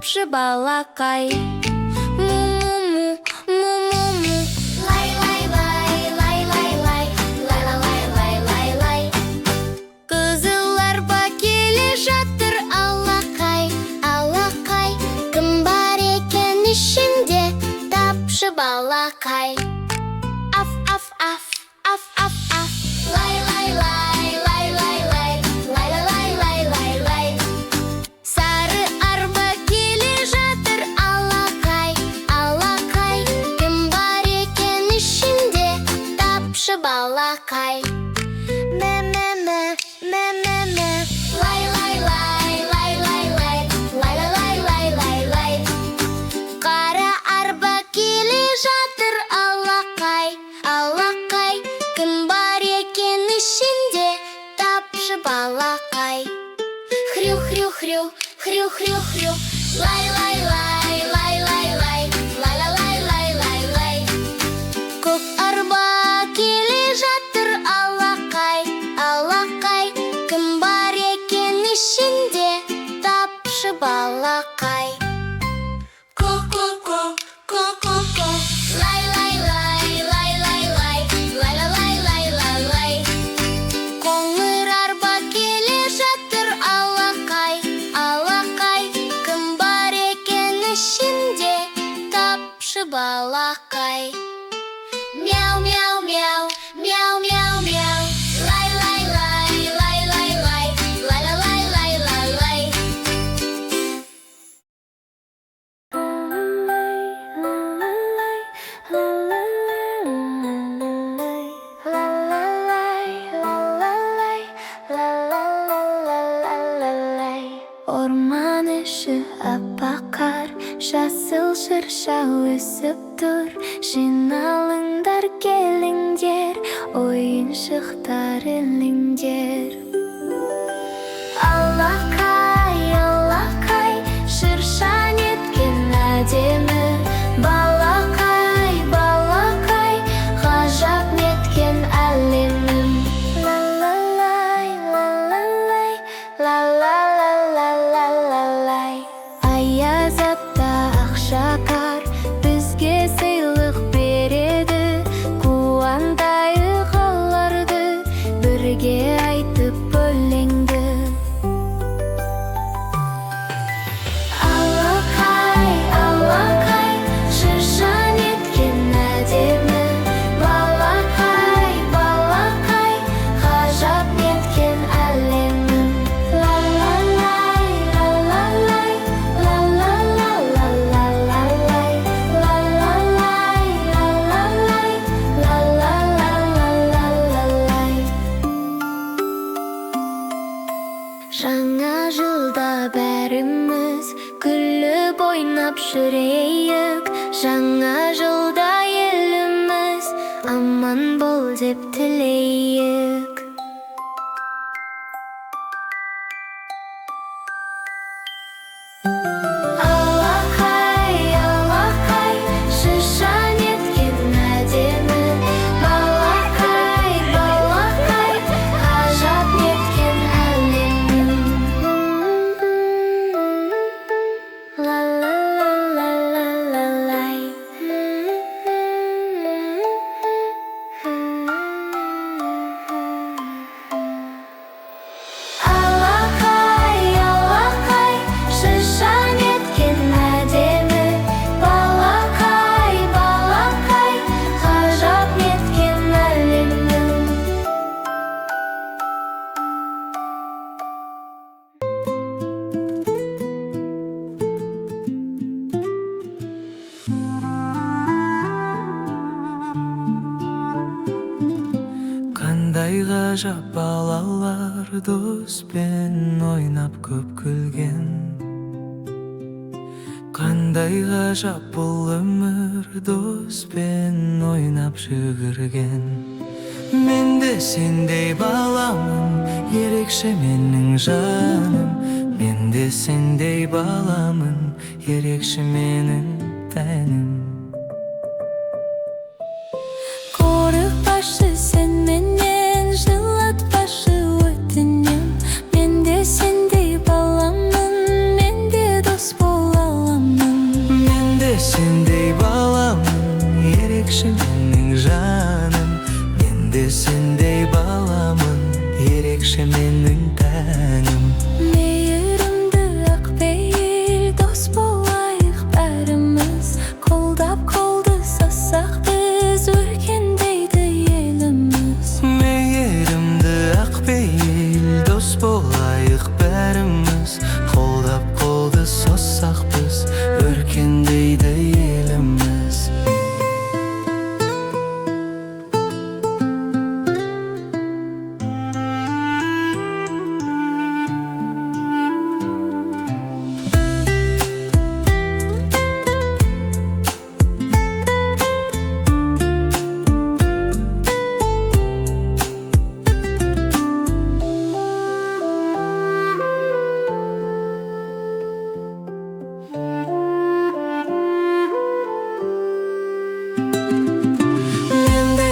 тапшы балакай. Му-му-му, му-му-му. Лай-лай-лай, лай-лай-лай, лай-лай-лай-лай-лай. Кызыл арба келе жатыр, алақай, алақай. Кім бар екен ішінде, тапшы балакай. Аф-аф-аф, аф-аф-аф. Лай-лай-лай, лай-лай-лай, лай-лай-лай-лай-лай. Сары арба келе жатыр, алақай, алақай. Кім бар екен ішінде, тапшы балакай. Мә-мә-мә, мә-мә-мә. Лай-лай-лай, лай-лай-лай, лай-лай-лай-лай-лай. Қара арба келе жатыр, алақай, алақай. Кім бар екен ішінде, тапшы балакай. Хрю-хрю-хрю, хрю-хрю-хрю. Лай-лай-лай, лай-лай-лай, лай-лай-лай-лай-лай. Көк арба келе жатыр, алақай, алақай. Кім бар екен ішінде, тапшы балакай. Ко-ко-ко, ко-ко-ко. Лай-лай-лай, лай-лай-лай, лай-лай-лай-лай-лай. Қоңыр арба келе жатыр, алақай, алақай. Кім бар екен ішінде, тапшы балакай. Мяу-мяу-мяу, мяу-мяу-мяу. Лай-лай-лай, лай-лай-лай, лай-лай-лай-лай-лай. Орман іші аппақ қар, жасыл шырша өсіп тұр. Жиналыңдар, келіңдер, ойыншықтар іліңдер. Алақай, алақай, шырша неткен әдемі. Балақай, балақай, ғажап неткен әлемім. Ла-ла-лай, ла-ла-лай, ла-ла-ла-ла-ла-лай. Аяз апта ақшақар бізге сыйлық береді. Қуантайық оларды, бірге айтып өлеңді. Алақай, алақай, шырша неткен әдемі. Балақай, балақай, ғажап неткен әлемім. Ла-ла-лай, ла-ла-лай, ла-ла-ла-ла-ла-ла-лай. Ла-ла-лай, ла-ла-лай, ла-ла-ла-ла-ла-лай. Жаңа жылда бәріміз күліп ойнап жүрейік. Жаңа жылда еліміз аман бол деп тілейік. Алақай, алақай, шырша неткен әдемі. Балақай, балақай, ғажап неткен әлемім. Ла-ла-ла-ла-ла-лай. Алақай, алақай, шырша неткен әдемі. Балақай, балақай, ғажап неткен әлемім. Қандай ғажап балалар доспен ойнап көп күлген. Қандай ғажап бұл өмір доспен ойнап жүгірген. Мен де сендей баламын, ерекше менің жаным. Мен де сендей баламын, ерекше менің тәнім. Қорықпашы сен менен, жылатпашы өтінем. Мен де сендей баламын, мен де дос бола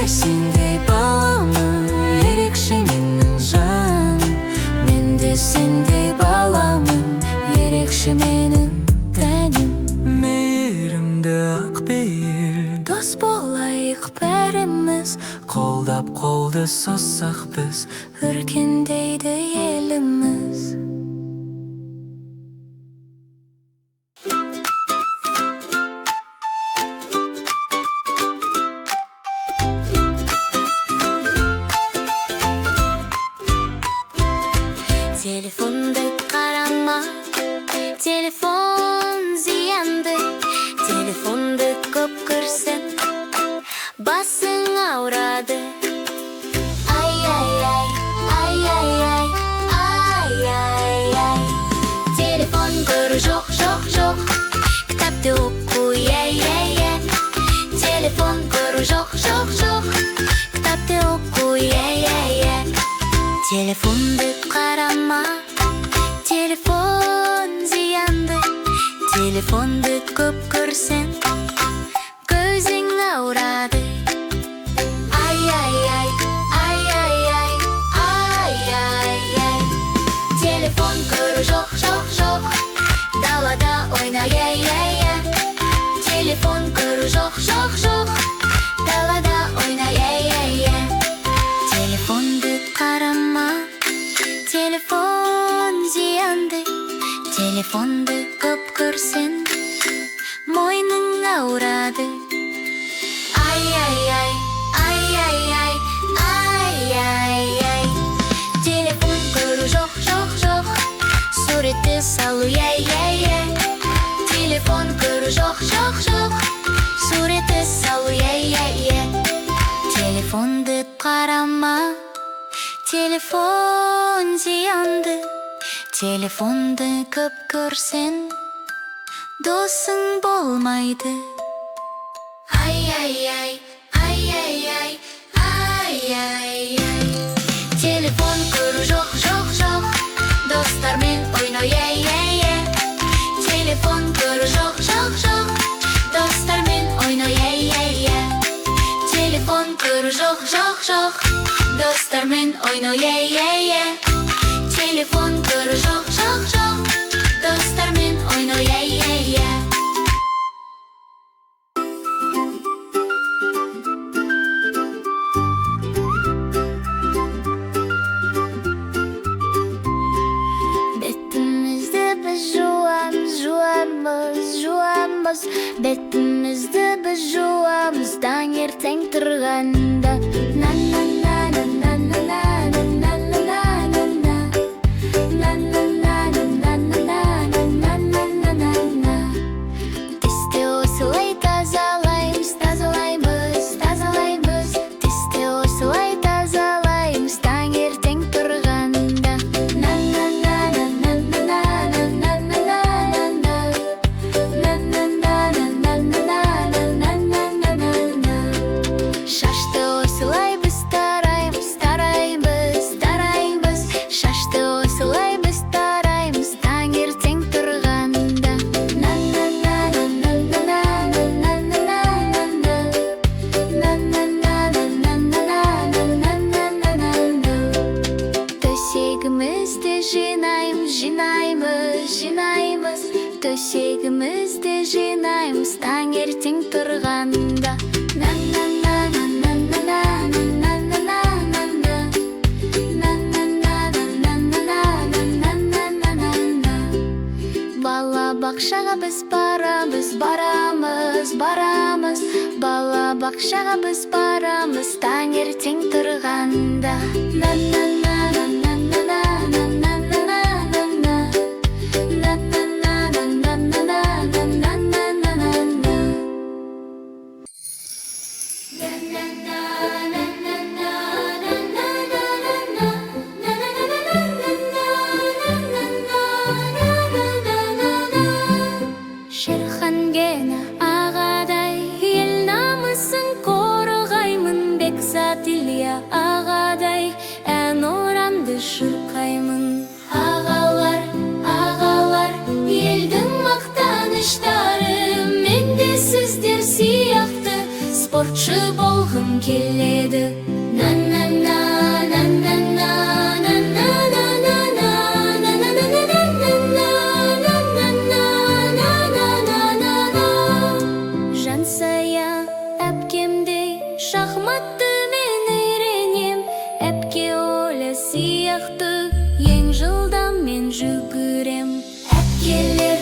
де сендей баламын, ерекше менің жаным. Мен де сендей баламын, ерекше менің тәнім. Мейірімді ақпейіл, дос болайық бәріміз, қолдап қолды соссақ біз, өркендейді еліміз. Телефонды қарама, телефон зиянды, телефонды көп көрсең, басың ауырады. Ай-яй-яй, ай-яй-яй, ай-яй-яй. Телефон көру жоқ, жоқ, жоқ, кітапты оқу, яй-яй-яй. Телефон көру жоқ, жоқ, жоқ, кітапты оқу, яй-яй-яй. Телефонды қарама, телефон зиянды, телефонды көп көрсең, көзің ауырады. Ай-яй-яй, ай-яй-яй, ай-яй-яй. Телефон көру жоқ, жоқ, жоқ, далада ойна, яй-яй-яй. Телефон көру жоқ, жоқ, жоқ, далада ойна, яй-яй-яй. Телефонды қарама, телефон зиянды, телефонды көп көрсең, мойның ауырады. Ай-яй-яй, ай-яй-яй, ай-яй-яй. Телефон көру жоқ, жоқ, жоқ, суретті салу, яй-яй-яй. Телефон көру жоқ, жоқ, жоқ, суретті салу, яй-яй-яй. Телефонды қарама, телефон зиянды, телефонды көп көрсең, досың болмайды. Ай-яй-яй, ай-яй-яй, ай-яй-яй. Телефон көру жоқ, жоқ, жоқ, достармен ойна, яй-яй-яй. Телефон көру жоқ, жоқ, жоқ, достармен ойна, яй-яй-яй. Телефон көру жоқ, жоқ, жоқ, достармен ойна, яй-яй-яй. Телефон көру жоқ, жоқ, жоқ, достармен ойна, яй-яй-яй. Бетімізді біз жуамыз, жуамыз, жуамыз. Бетімізді біз жуамыз, таңертең тұрғанда. Тісті осылай тазалаймыз, тазалаймыз, тазалаймыз. Тісті осылай тазалаймыз, таңертең тұрғанда. Шашты осылай біз тараймыз, тараймыз, тараймыз. Шашты осылай біз тараймыз, таңертең тұрғанда. Төсегімізді жинаймыз, жинаймыз, жинаймыз. Төсегімізді жинаймыз, таңертең тұрғанда. Бала-бақшаға біз барамыз, барамыз, барамыз. Бала-бақшаға біз барамыз, таңертең тұрғанда. Шерхангена ағадай, ел намысын қорғаймын. Бекзат Илья ағадай, ән орамды шырқаймын. Ағалар, ағалар, елдің мақтаныштары. Мен де сіздер сияқты спортшы болғым келеді. На-на-на, на-на-на, жансая әпкемдей шахматты мен үйренем. Әпке Оля сияқты ең жылдам мен жүгірем. Әпкелер,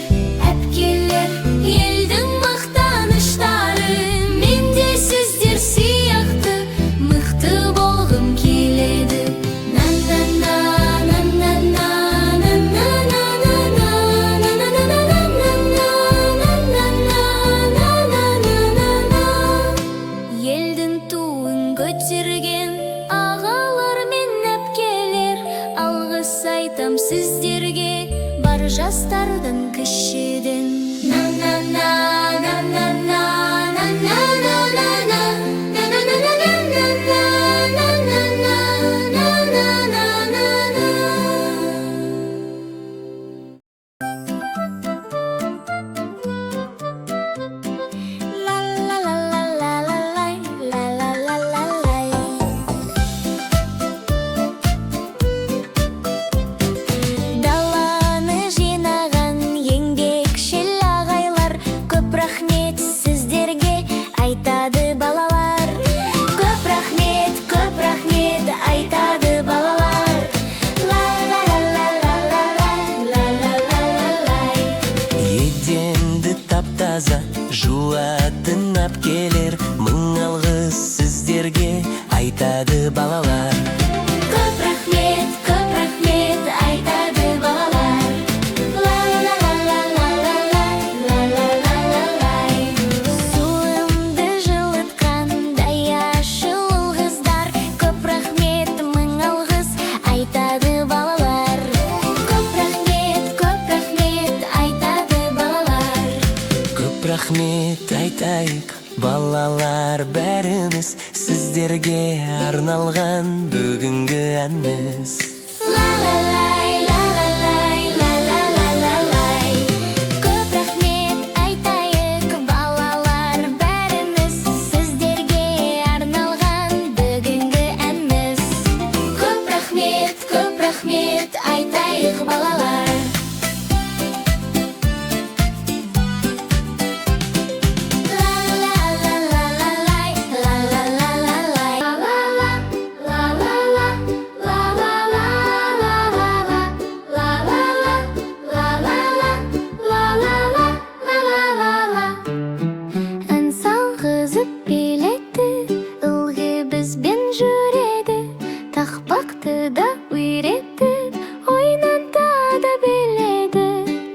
әпкелер, елдің мақтаныштары. Мен де сіздер сияқты мықты болғым келеді. На-на-на, на-на-на, елдің туын көтерген ағалар мен әпкелер, алғыс айтам сіздерге бар жастардың кішіден. На-на-на, на-на-на, даланы жинаған еңбекшіл ағайлар, көп рахмет сіздерге айтады балалар. Көп рахмет айтады балалар. Еденді таптаза жуатын әпкелер, мың алғыс сіздерге айтады балалар. Көп рахмет айтады балалар. Суымды жылытқан даяшыл қыздар, көп рахмет, мың алғыс айтады балалар. Көп рахмет айтады балалар. Көп рахмет айтайық балалар, бәріміз сіздерге арналған бүгінгі әніміз. Көп рахмет айтайық балалар, бәріміз сіздерге арналған бүгінгі әніміз. Көп рахмет айтайық балалар. Ән салғызып биледі, ылғи бізбен жүреді. Тақпақты да үйретіп, ойната да біледі.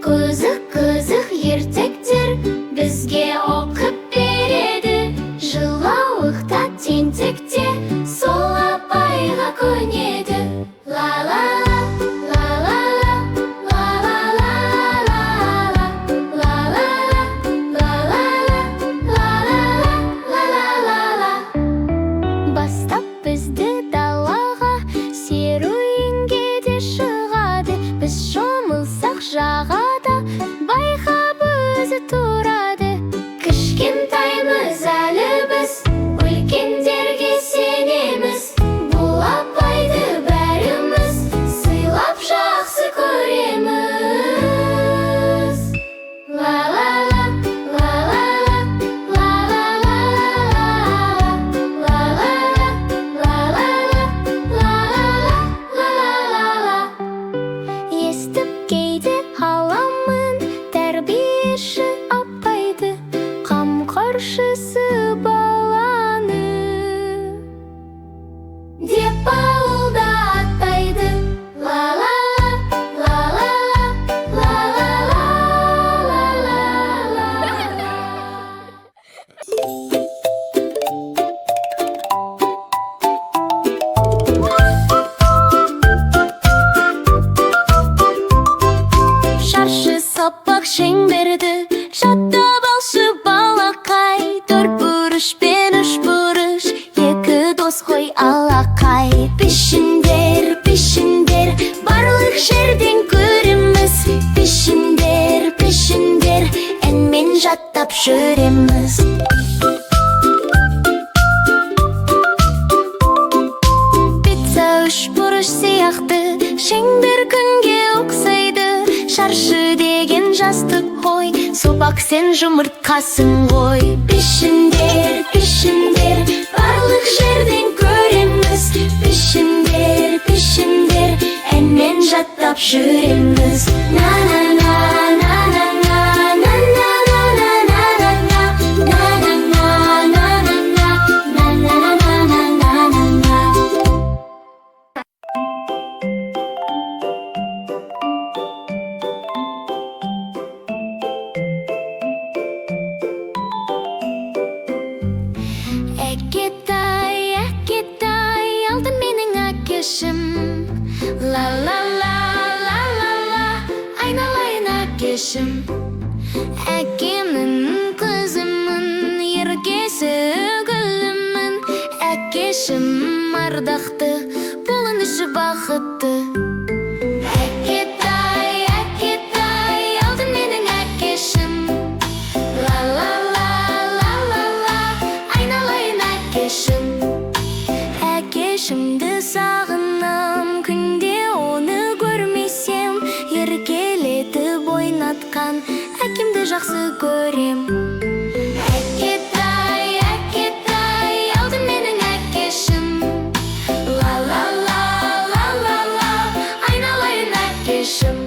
Қызық ертектер бізге оқып береді. Жылауықта тентекте сол апайға көнеді. Бастап бізді далаға серуенге де шығады. Біз шомылсақ жағада байқап өзі тұрады. Кішкентаймыз әлі біз, үлкендерге сенеміз. Бұл апайды бәріміз сыйлап жақсы көреміз. Естіп кейде аламын тәрбиеші апайды, қамқоршысы баланы деп ауылда атайды. Шаршы сапақ шеңберді жаттап алшы балақай. Төрт бұрыш пен үш бұрыш, екі дос қой алақай. Пішіндер, барлық жерден көреміз. Пішіндер, әнмен жаттап жүреміз. бақыт қой, собақ сен жұмыртқасың ғой. Пішіндер, пішіндер, барлық жерден көреміз. Пішіндер, пішіндер, әнмен жаттап жүреміз. Әкетай, алды менің әкешім. Ла-ла-ла-ла-ла-ла, айналайын әкешім. Әкемнің қызымын, еркесі гүлімін. Әкешім ардақты, болыңызшы бақытты. Әкетай, алды менің әкешім. Ла-ла-ла-ла-ла-ла, айналайын әкешім. Әкешімді сағынам, күнде оны көрмесем. Еркелетіп ойнатқан әкемді жақсы көрем. Әкетай, алды менің әкешім. Ла-ла-ла-ла-ла-ла, айналайын әкешім.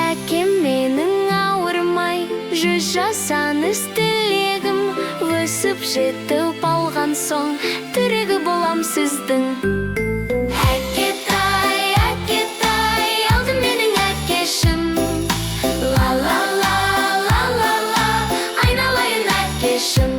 Әкем менің ауырмай, 100 жасаңыз тілегім. Өсіп жетіп алған соң, тірегі болам сіздің. Әкетай, алды менің әкешім. Ла-ла-ла-ла-ла-ла, айналайын әкешім.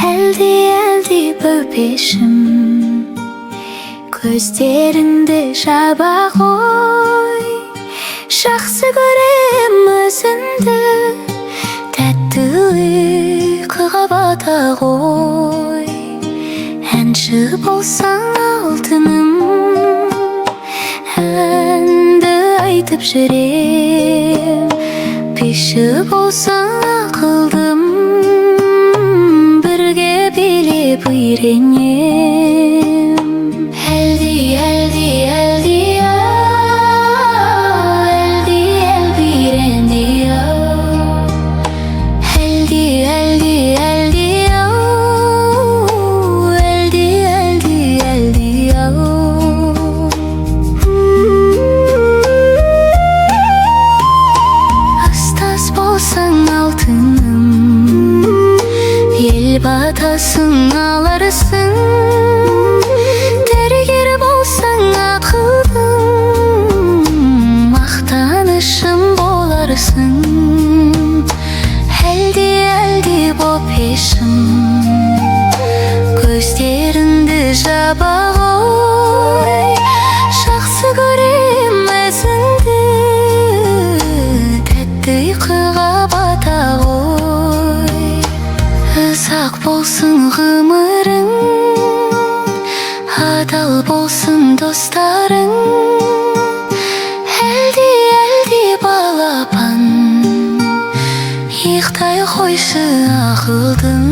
Әлди бөпешім, көздеріңді жаба қой. Жақсы көрем өзіңді, тәтті ұйқыға бата қой. Әнші болсаң алтыным, әнді айтып жүрем. Биші болсаң ақылдым, билеп үйренем. Әлди, астас болсаң алтыным, ел батасын аларсың. Дәрігер болсаң ақылдым, мақтанышым боларсың. Әлди бөпешім, көздеріңді жаба қой. Жақсы көрем өзіңді, тәтті ұйқыға бата қой. Ұзақ болсын ғұмырың, адал болсын достарың. Әлди балапан, ұйықтай қойшы ақылдым.